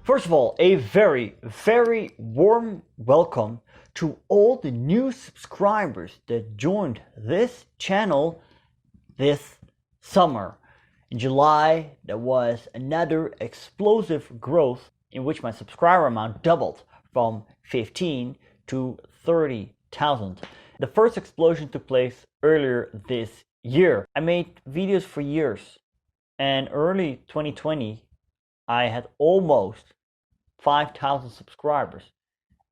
First of all, a very, very warm welcome to all the new subscribers that joined this channel this summer. In July, there was another explosive growth in which my subscriber amount doubled from 15 to 30,000. The first explosion took place earlier this year. I made videos for years, and early 2020 I had almost 5,000 subscribers,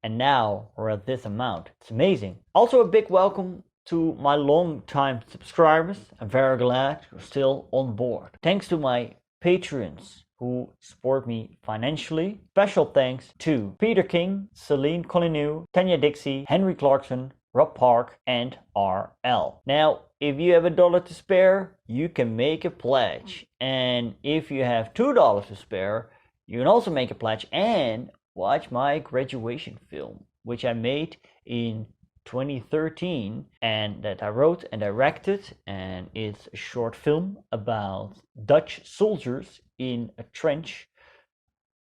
and now we're at this amount. It's amazing. Also a big welcome to my long-time subscribers. I'm very glad you're still on board. Thanks to my patrons who support me financially. Special thanks to Peter King, Celine Collineau, Tanya Dixie, Henry Clarkson, Rob Park, and RL. Now, if you have $1 to spare, you can make a pledge. And if you have $2 to spare, you can also make a pledge and watch my graduation film, which I made in 2013 and that I wrote and directed, and it's a short film about Dutch soldiers in a trench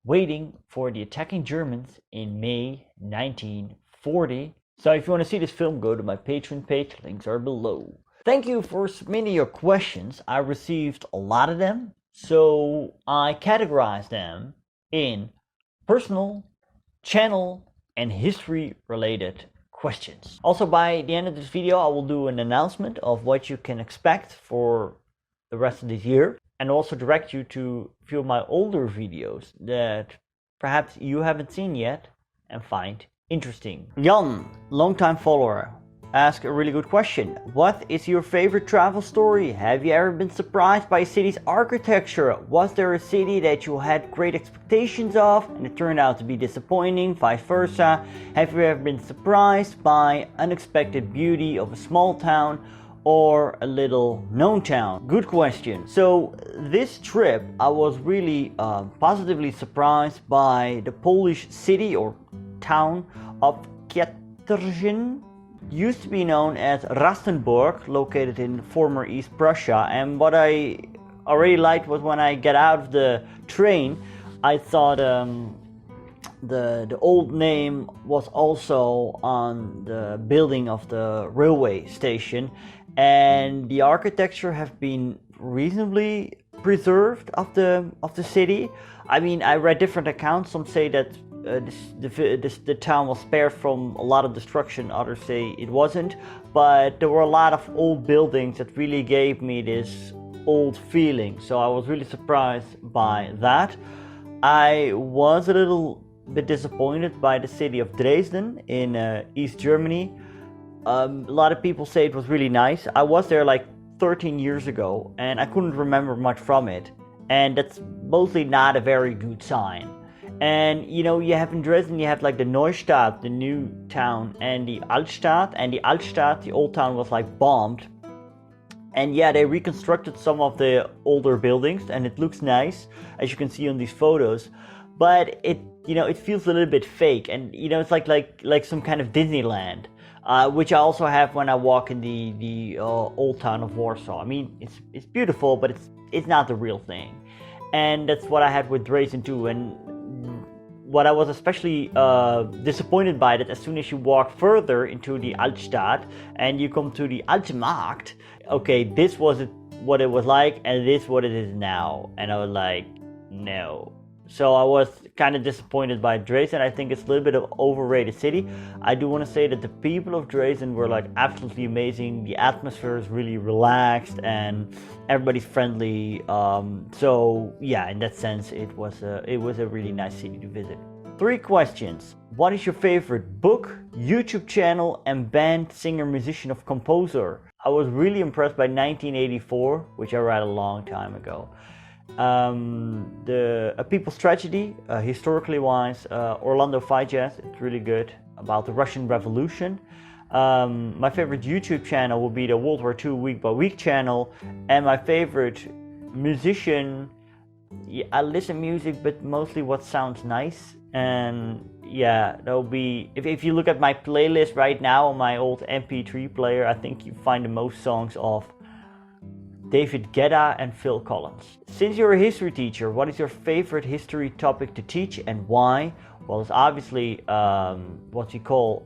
waiting for the attacking Germans in May 1940. So if you want to see this film, go to my Patreon page, links are below. Thank you for submitting your questions. I received a lot of them, so I categorized them in personal, channel, and history related questions. Also, by the end of this video, I will do an announcement of what you can expect for the rest of this year, and also direct you to a few of my older videos that perhaps you haven't seen yet and find interesting. Jan, longtime follower, ask a really good question. What is your favorite travel story? Have you ever been surprised by a city's architecture? Was there a city that you had great expectations of and it turned out to be disappointing? Vice versa. Have you ever been surprised by unexpected beauty of a small town or a little known town? Good question. So this trip I was really positively surprised by the Polish city or town of Kietrzyn. Used to be known as Rastenburg, located in former East Prussia. And what I already liked was when I get out of the train, I thought the old name was also on the building of the railway station, and the architecture have been reasonably preserved of the city. I mean, I read different accounts. Some say that the town was spared from a lot of destruction, others say it wasn't, but there were a lot of old buildings that really gave me this old feeling, so I was really surprised by that. I was a little bit disappointed by the city of Dresden in East Germany. A lot of people say it was really nice. I was there like 13 years ago and I couldn't remember much from it, and that's mostly not a very good sign. And you know, you have in Dresden, you have like the Neustadt, the new town, and the Altstadt. And the Altstadt, the old town, was like bombed. And yeah, they reconstructed some of the older buildings, and it looks nice, as you can see on these photos. But it feels a little bit fake, and you know, it's like some kind of Disneyland, which I also have when I walk in the old town of Warsaw. I mean, it's beautiful, but it's not the real thing, and that's what I had with Dresden too. And what I was especially disappointed by, that as soon as you walk further into the Altstadt and you come to the Alte Markt, okay, this was what it was like and this is what it is now. And I was like, no. So I was kind of disappointed by Dresden. I think it's a little bit of an overrated city. I do want to say that the people of Dresden were like absolutely amazing. The atmosphere is really relaxed and everybody's friendly. So yeah, in that sense, it was a really nice city to visit. 3 questions. What is your favorite book, YouTube channel, and band, singer, musician, or composer? I was really impressed by 1984, which I read a long time ago. A People's Tragedy, historically wise, Orlando Figes, it's really good, about the Russian Revolution. My favorite YouTube channel will be the World War II Week by Week channel, and my favorite musician, I listen to music, but mostly what sounds nice. And yeah, that'll be, if you look at my playlist right now on my old MP3 player, I think you find the most songs of David Gedda and Phil Collins. Since you're a history teacher, what is your favorite history topic to teach and why? Well, it's obviously what we call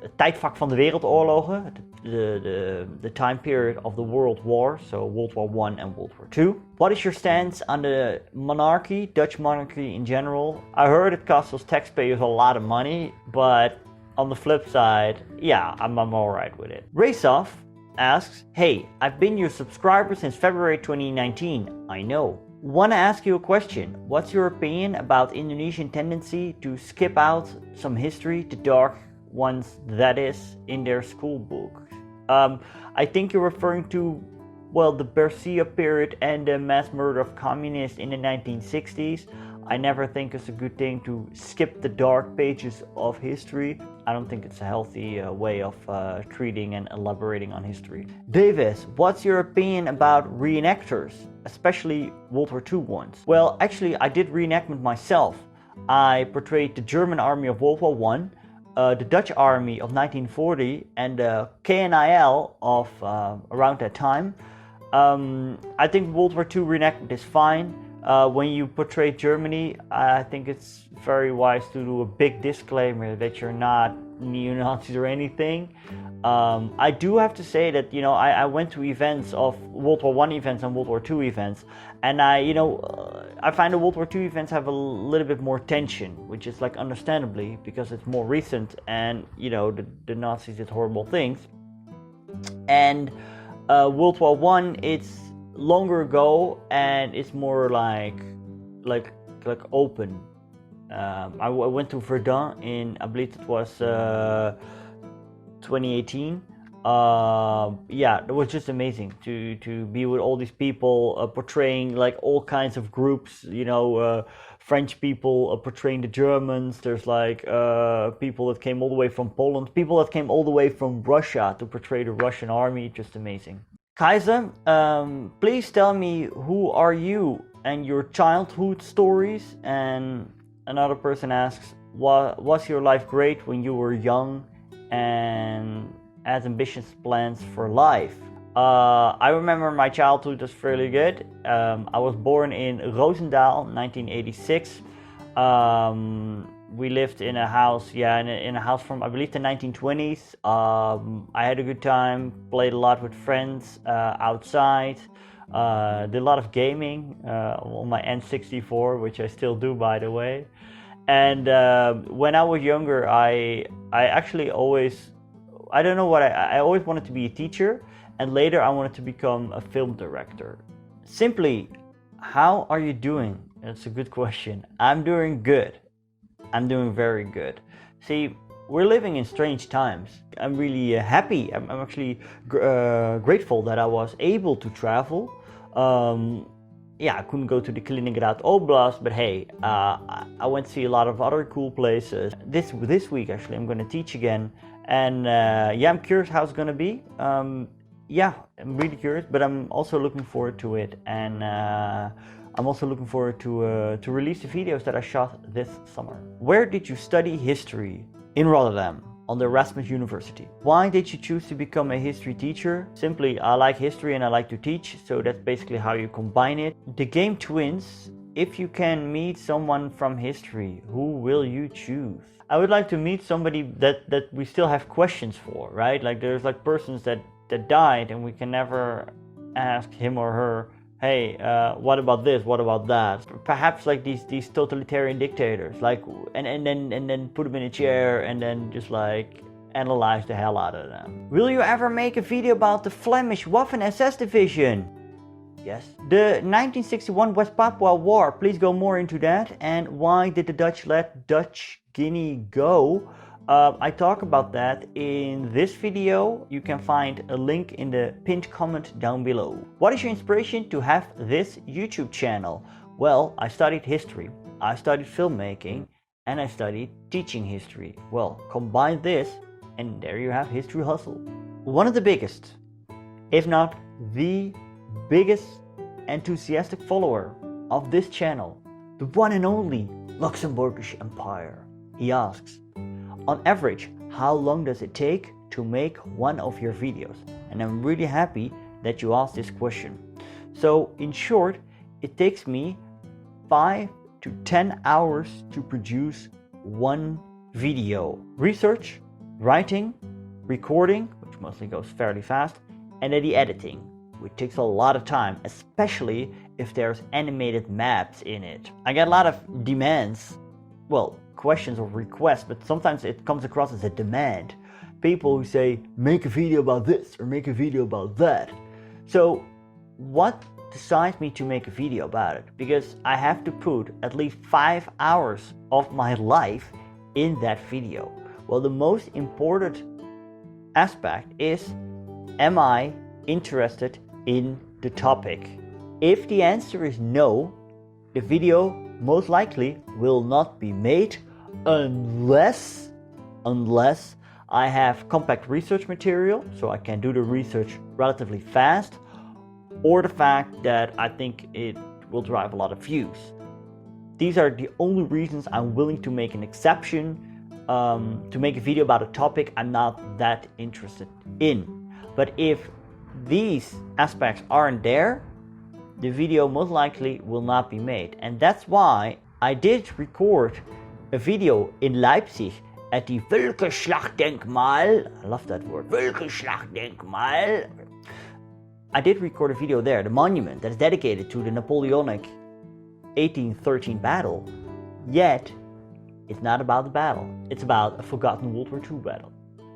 het tijdvak van de wereldoorlogen, the time period of the World War, so World War I and World War II. What is your stance on the monarchy, Dutch monarchy in general? I heard it costs us taxpayers a lot of money, but on the flip side, yeah, I'm alright with it. Raceoff asks, hey, I've been your subscriber since February 2019, I know. Want to ask you a question. What's your opinion about Indonesian tendency to skip out some history, the dark ones that is, in their school books? I think you're referring to, well, the Bersia period and the mass murder of communists in the 1960s. I never think it's a good thing to skip the dark pages of history. I don't think it's a healthy way of treating and elaborating on history. Davis, what's your opinion about reenactors, especially World War II ones? Well, actually, I did reenactment myself. I portrayed the German army of World War I, the Dutch army of 1940, and the KNIL of around that time. I think World War II reenactment is fine. When you portray Germany, I think it's very wise to do a big disclaimer that you're not neo-Nazis or anything. I do have to say that, you know, I went to events of World War I events and World War II events, and I find the World War II events have a little bit more tension, which is like understandably because it's more recent and, you know, the Nazis did horrible things. And World War I, it's longer ago and it's more like open. I went to Verdun in, I believe it was 2018. Yeah, it was just amazing to be with all these people portraying like all kinds of groups, you know, French people portraying the Germans. There's like people that came all the way from Poland, people that came all the way from Russia to portray the Russian army. Just amazing. Kaiser, please tell me, who are you and your childhood stories? And another person asks, was your life great when you were young and had ambitious plans for life? I remember my childhood was fairly good. I was born in Roosendaal, 1986. We lived in a house, in a house from, I believe, the 1920s. I had a good time, played a lot with friends outside, did a lot of gaming on my N64, which I still do, by the way. And when I was younger, I actually always, I don't know what, I always wanted to be a teacher, and later I wanted to become a film director. Simply, how are you doing? That's a good question. I'm doing good. I'm doing very good. See, we're living in strange times. I'm really happy. I'm actually grateful that I was able to travel. I couldn't go to the Kaliningrad Oblast, but hey, I went to see a lot of other cool places. This week, actually, I'm going to teach again. And I'm curious how it's going to be. I'm really curious, but I'm also looking forward to it. And I'm also looking forward to release the videos that I shot this summer. Where did you study history? In Rotterdam, on the Erasmus University. Why did you choose to become a history teacher? Simply, I like history and I like to teach, so that's basically how you combine it. The game Twins, if you can meet someone from history, who will you choose? I would like to meet somebody that we still have questions for, right? Like there's like persons that died and we can never ask him or her, hey, what about this? What about that? Perhaps like these totalitarian dictators, like, and then put them in a chair and then just like analyze the hell out of them. Will you ever make a video about the Flemish Waffen SS division? Yes. The 1961 West Papua War, please go more into that. And why did the Dutch let Dutch Guinea go? I talk about that in this video. You can find a link in the pinned comment down below. What is your inspiration to have this YouTube channel? Well, I studied history, I studied filmmaking, and I studied teaching history. Well, combine this and there you have History Hustle. One of the biggest, if not the biggest enthusiastic follower of this channel, the one and only Luxembourgish Empire. He asks, on average, how long does it take to make one of your videos? And I'm really happy that you ask this question. So in short, it takes me 5 to 10 hours to produce one video. Research, writing, recording, which mostly goes fairly fast, and then the editing, which takes a lot of time, especially if there's animated maps in it. I get a lot of demands, well, questions or requests, but sometimes it comes across as a demand. People who say, make a video about this or make a video about that. So what decides me to make a video about it? Because I have to put at least 5 hours of my life in that video. Well, the most important aspect is, am I interested in the topic? If the answer is no, the video most likely will not be made unless I have compact research material, so I can do the research relatively fast, or the fact that I think it will drive a lot of views. These are the only reasons I'm willing to make an exception, to make a video about a topic I'm not that interested in. But if these aspects aren't there, the video most likely will not be made. And that's why I did record a video in Leipzig at the Völkerschlachtdenkmal. I love that word, Völkerschlachtdenkmal. I did record a video there, the monument that is dedicated to the Napoleonic 1813 battle. Yet, it's not about the battle. It's about a forgotten World War II battle.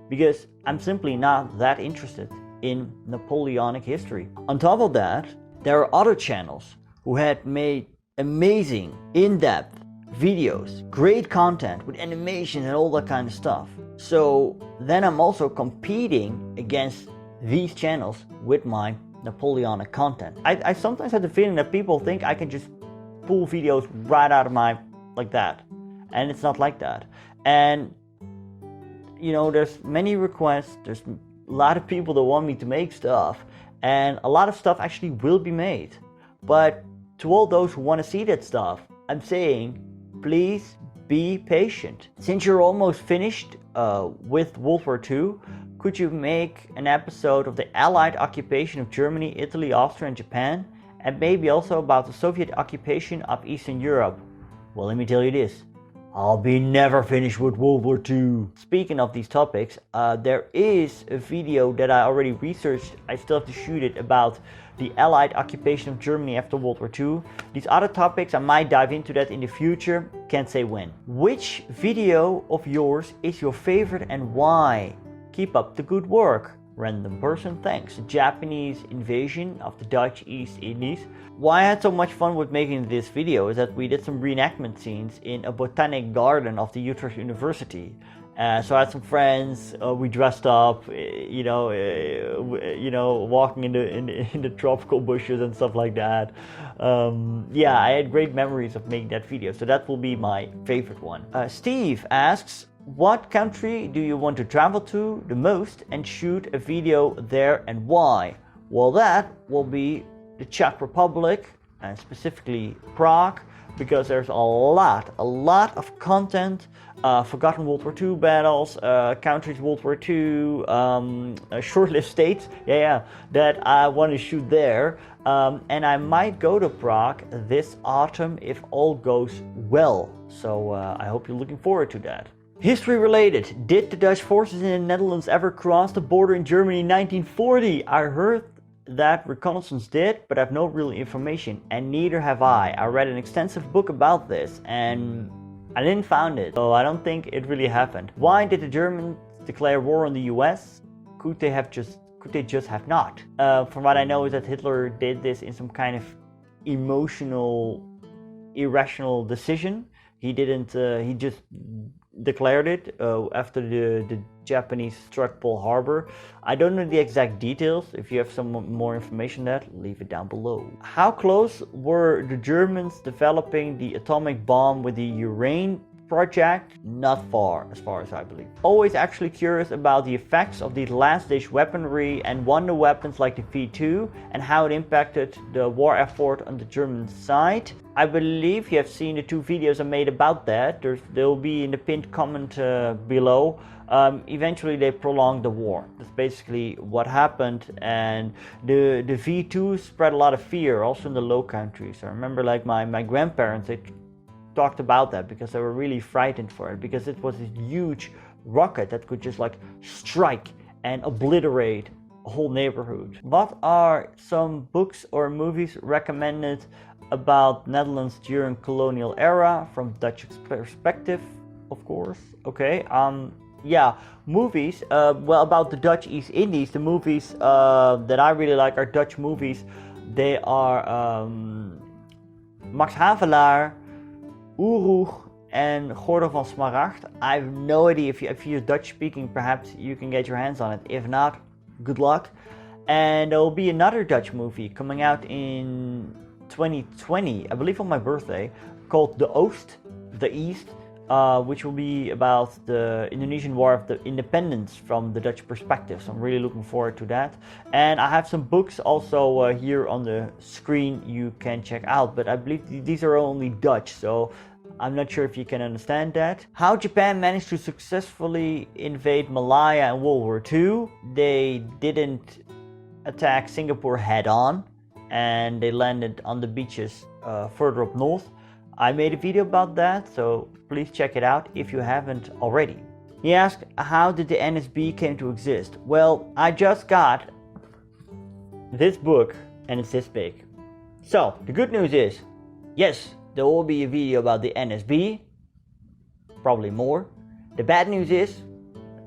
Because I'm simply not that interested in Napoleonic history. On top of that, there are other channels who had made amazing, in-depth videos, great content with animation and all that kind of stuff. So then I'm also competing against these channels with my Napoleonic content. I sometimes have the feeling that people think I can just pull videos right out of my, like that. And it's not like that. And, you know, there's many requests, there's a lot of people that want me to make stuff, and a lot of stuff actually will be made. But to all those who want to see that stuff, I'm saying, please be patient. Since you're almost finished with World War II, could you make an episode of the Allied occupation of Germany, Italy, Austria, and Japan, and maybe also about the Soviet occupation of Eastern Europe? Well, let me tell you this. I'll be never finished with World War II. Speaking of these topics, there is a video that I already researched. I still have to shoot it, about the Allied occupation of Germany after World War II. These other topics, I might dive into that in the future. Can't say when. Which video of yours is your favorite and why? Keep up the good work. Random person, thanks. The Japanese invasion of the Dutch East Indies. Why I had so much fun with making this video is that we did some reenactment scenes in a botanic garden of the Utrecht University. So I had some friends. We dressed up, walking in the tropical bushes and stuff like that. Yeah, I had great memories of making that video. So that will be my favorite one. Steve asks, what country do you want to travel to the most and shoot a video there, and why? Well, that will be the Czech Republic, and specifically Prague, because there's a lot of content, forgotten World War II battles, countries World War II, short-lived states, that I want to shoot there. And I might go to Prague this autumn if all goes well. So I hope you're looking forward to that. History related. Did the Dutch forces in the Netherlands ever cross the border in Germany in 1940? I heard that reconnaissance did, but I have no real information, and neither have I. I read an extensive book about this and I didn't find it, so I don't think it really happened. Why did the Germans declare war on the US? Could they just have not? From what I know is that Hitler did this in some kind of emotional, irrational decision. He didn't, he just declared it after the Japanese struck Pearl Harbor. I don't know the exact details. If you have some more information on that, leave it down below. How close were the Germans developing the atomic bomb with the uranium project? Not far, as far as I believe. Always actually curious about the effects of the last-ditch weaponry and wonder weapons like the V2 and how it impacted the war effort on the German side. I believe you have seen the 2 videos I made about that. They'll be in the pinned comment below. Eventually they prolonged the war. That's basically what happened, and the V2 spread a lot of fear also in the Low Countries. I remember like my grandparents, they talked about that because they were really frightened for it, because it was a huge rocket that could just like strike and obliterate a whole neighborhood. What are some books or movies recommended about Netherlands during colonial era from Dutch perspective? Of course. Okay. Yeah, movies. Well, about the Dutch East Indies, the movies that I really like are Dutch movies. They are Max Havelaar, Oeroeg, and Gordel van Smaragd. I have no idea if you're Dutch speaking, perhaps you can get your hands on it. If not, good luck. And there will be another Dutch movie coming out in 2020, I believe on my birthday, called The Oost, The East, which will be about the Indonesian War of the Independence from the Dutch perspective. So I'm really looking forward to that. And I have some books also here on the screen you can check out, but I believe these are only Dutch, so I'm not sure if you can understand that. How Japan managed to successfully invade Malaya in World War II. They didn't attack Singapore head on, and they landed on the beaches further up north. I made a video about that, so please check it out if you haven't already. He asked, how did the NSB came to exist? Well, I just got this book and it's this big. So, the good news is, yes, there will be a video about the NSB, probably more. The bad news is,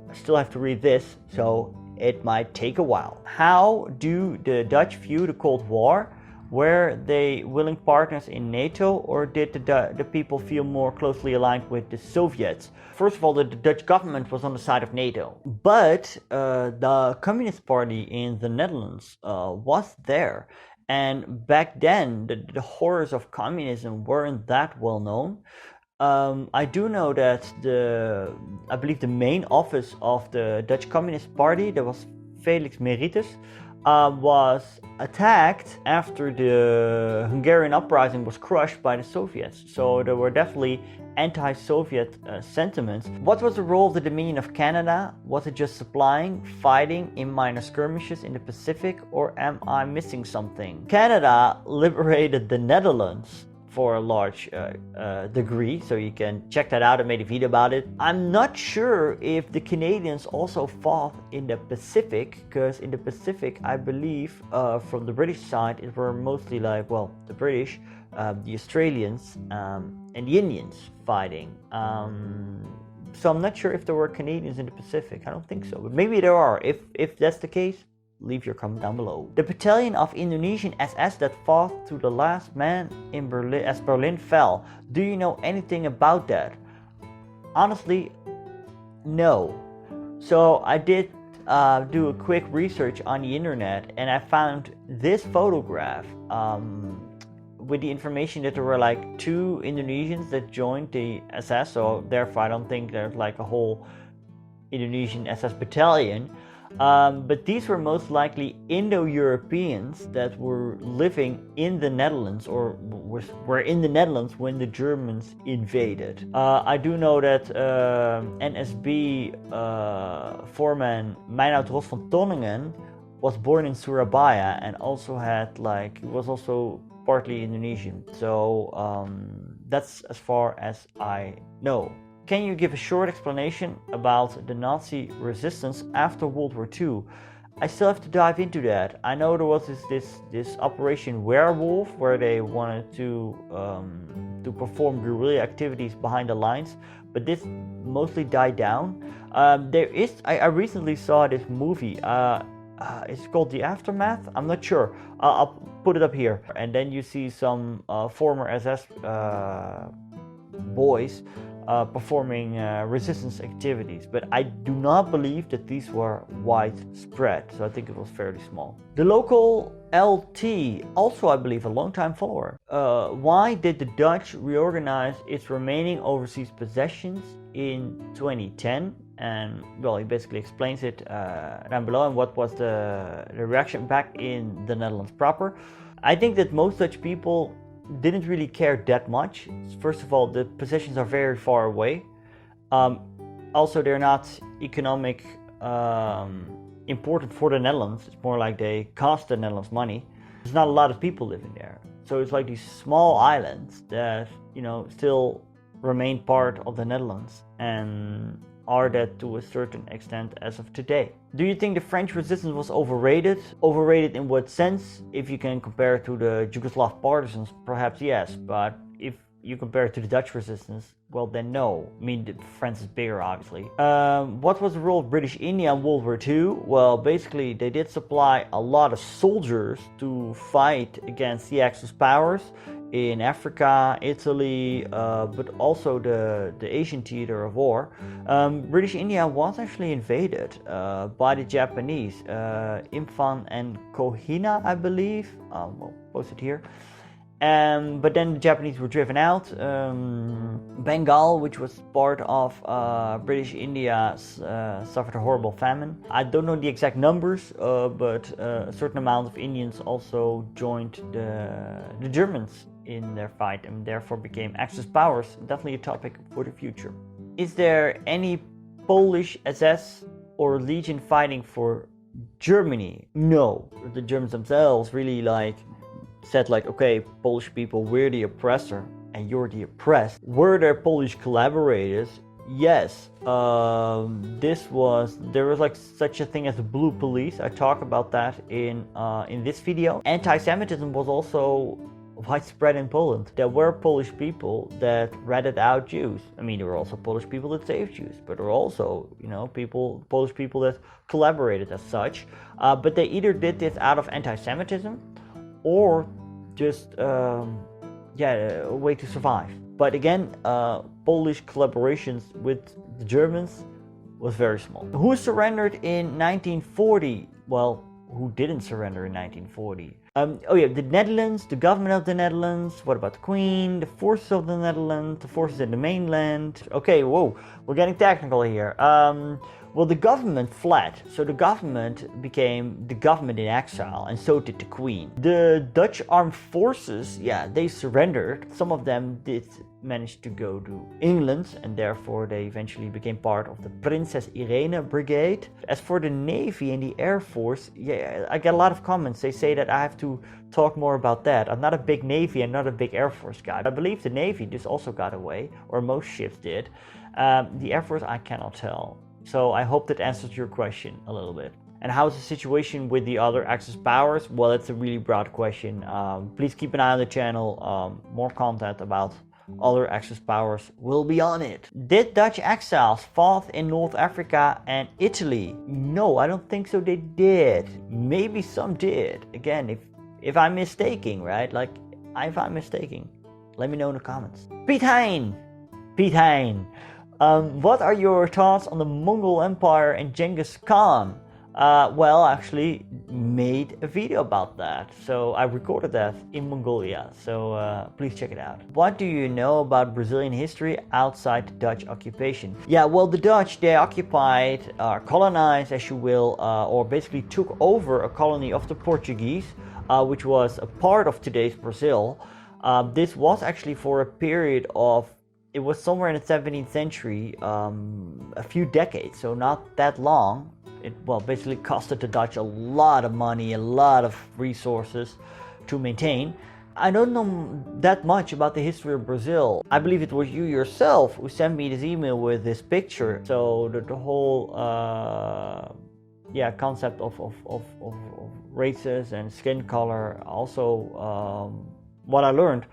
I still have to read this, so it might take a while. How do the Dutch view the Cold War? Were they willing partners in NATO, or did the people feel more closely aligned with the Soviets? First of all, the Dutch government was on the side of NATO, but the Communist Party in the Netherlands was there. And back then, the horrors of communism weren't that well known. I do know that I believe the main office of the Dutch Communist Party, that was Felix Meritus, was attacked after the Hungarian uprising was crushed by the Soviets. So there were definitely anti-Soviet sentiments. What was the role of the Dominion of Canada? Was it just supplying, fighting in minor skirmishes in the Pacific, or am I missing something? Canada liberated the Netherlands for a large degree, so you can check that out. I made a video about it. I'm not sure if the Canadians also fought in the Pacific, because in the Pacific, I believe from the British side, it were mostly like, well, the British, the Australians, and the Indians fighting. So I'm not sure if there were Canadians in the Pacific. I don't think so, but maybe there are. If that's the case, leave your comment down below. The battalion of Indonesian SS that fought to the last man in Berlin as Berlin fell. Do you know anything about that? Honestly, no. So I did do a quick research on the internet, and I found this photograph with the information that there were like 2 Indonesians that joined the SS. So therefore I don't think there's like a whole Indonesian SS battalion. But these were most likely Indo-Europeans that were living in the Netherlands, or were in the Netherlands when the Germans invaded. I do know that NSB foreman Meinoud Ros van Tonningen was born in Surabaya and also had was also partly Indonesian. So that's as far as I know. Can you give a short explanation about the Nazi resistance after World War II? I still have to dive into that. I know there was this Operation Werewolf where they wanted to perform guerrilla activities behind the lines, but this mostly died down. I recently saw this movie. It's called The Aftermath. I'm not sure. I'll put it up here. And then you see some former SS boys performing resistance activities, but I do not believe that these were widespread, so I think it was fairly small. The local LT, also I believe a long-time follower. Why did the Dutch reorganize its remaining overseas possessions in 2010? And well, he basically explains it down below, and what was the reaction back in the Netherlands proper. I think that most Dutch people didn't really care that much. First of all, the possessions are very far away. Also, they're not economic important for the Netherlands. It's more like they cost the Netherlands money. There's not a lot of people living there. So it's like these small islands that, still remain part of the Netherlands and are that to a certain extent as of today. Do you think the French resistance was overrated? Overrated in what sense? If you can compare it to the Yugoslav partisans, perhaps yes, but if you compare it to the Dutch resistance, well then no. I mean, France is bigger, obviously. What was the role of British India in World War II? Well, basically they did supply a lot of soldiers to fight against the Axis powers in Africa, Italy, but also the Asian theater of war. British India was actually invaded by the Japanese, Imphan and Kohina, I believe. We'll post it here. But then the Japanese were driven out. Bengal, which was part of British India, suffered a horrible famine. I don't know the exact numbers, but a certain amount of Indians also joined the Germans in their fight and therefore became Axis powers. Definitely a topic for the future. Is there any Polish SS or Legion fighting for Germany? No. The Germans themselves really said okay, Polish people, we're the oppressor and you're the oppressed. Were there Polish collaborators? Yes. There was such a thing as the Blue Police. I talk about that in this video. Anti-Semitism was also widespread in Poland. There were Polish people that ratted out Jews. I mean, there were also Polish people that saved Jews, but there were also, Polish people that collaborated as such. But they either did this out of anti-Semitism or just a way to survive. But again, Polish collaborations with the Germans was very small. Who surrendered in 1940? Well, who didn't surrender in 1940? The Netherlands, the government of the Netherlands. What about the Queen, the forces of the Netherlands, the forces in the mainland? Okay, whoa, we're getting technical here. Well, the government fled, so the government became the government in exile, and so did the Queen. The Dutch armed forces, they surrendered. Some of them did manage to go to England, and therefore they eventually became part of the Princess Irene Brigade. As for the Navy and the Air Force, I get a lot of comments. They say that I have to talk more about that. I'm not a big Navy and not a big Air Force guy. I believe the Navy just also got away, or most ships did. The Air Force, I cannot tell. So I hope that answers your question a little bit. And how's the situation with the other Axis powers? Well, it's a really broad question. Please keep an eye on the channel. More content about other Axis powers will be on it. Did Dutch exiles fought in North Africa and Italy? No, I don't think so they did. Maybe some did. Again, if I'm mistaken, right? If I'm mistaken, let me know in the comments. Piet Hein. What are your thoughts on the Mongol Empire and Genghis Khan? Well, I actually made a video about that. So I recorded that in Mongolia. So please check it out. What do you know about Brazilian history outside the Dutch occupation? Well, the Dutch, they occupied, colonized, as you will, or basically took over a colony of the Portuguese, which was a part of today's Brazil. This was actually for a period of, it was somewhere in the 17th century, a few decades, so not that long. It basically costed the Dutch a lot of money, a lot of resources to maintain. I don't know that much about the history of Brazil. I believe it was you yourself who sent me this email with this picture. So the whole concept of races and skin color, also what I learned,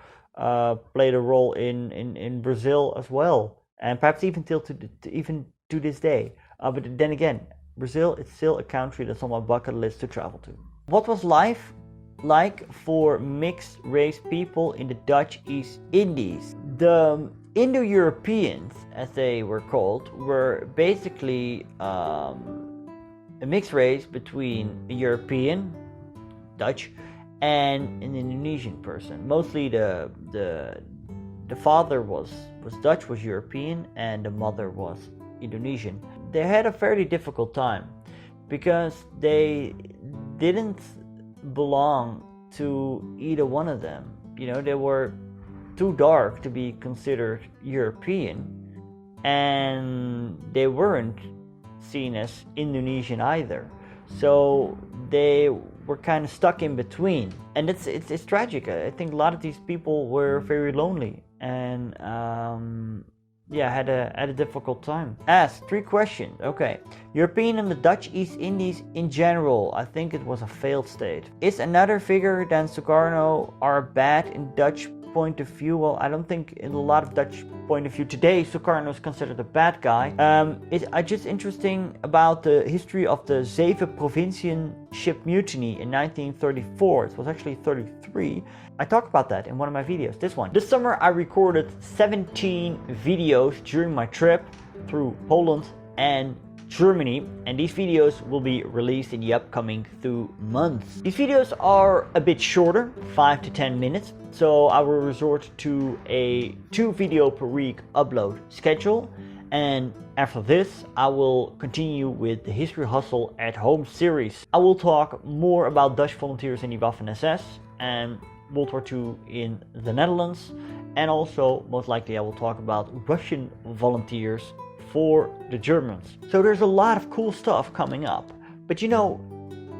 played a role in Brazil as well, and perhaps even even to this day. But then again, Brazil is still a country that's on my bucket list to travel to. What was life like for mixed race people in the Dutch East Indies? The Indo-Europeans, as they were called, were basically a mixed race between a European, Dutch, and an Indonesian person. Mostly the father was Dutch, was European, and the mother was Indonesian. They had a fairly difficult time because they didn't belong to either one of them. You know, they were too dark to be considered European, and they weren't seen as Indonesian either. So they were kind of stuck in between, and it's tragic. I think a lot of these people were very lonely and had a difficult time. Ask 3 questions. Okay. European and the Dutch East Indies in general. I think it was a failed state. Is another figure than Sukarno are bad in Dutch point of view? Well, I don't think in a lot of Dutch point of view today Sukarno is considered a bad guy. It's just interesting about the history of the Zeven Provinciën ship mutiny in 1934. It was actually 33. I talked about that in one of my videos, this one. This summer I recorded 17 videos during my trip through Poland and Germany, and these videos will be released in the upcoming 2 months. These videos are a bit shorter, 5 to 10 minutes, so I will resort to a 2 video per week upload schedule, and after this I will continue with the History Hustle at Home series. I will talk more about Dutch volunteers in the Waffen-SS and World War II in the Netherlands, and also most likely I will talk about Russian volunteers for the Germans. So there's a lot of cool stuff coming up, but you know,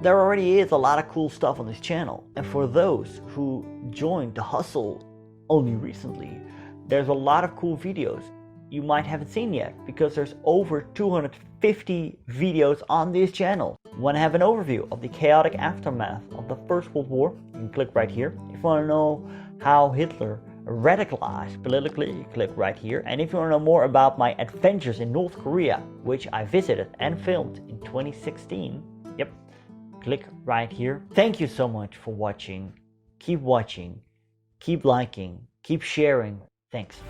there already is a lot of cool stuff on this channel, and for those who joined the hustle only recently, there's a lot of cool videos you might haven't seen yet, because there's over 250 videos on this channel. Want to have an overview of the chaotic aftermath of the First World War? You can click right here. If you want to know how Hitler radicalized politically, you click right here. And if you want to know more about my adventures in North Korea, which I visited and filmed in 2016, click right here. Thank you so much for watching. Keep watching, keep liking, keep sharing. Thanks.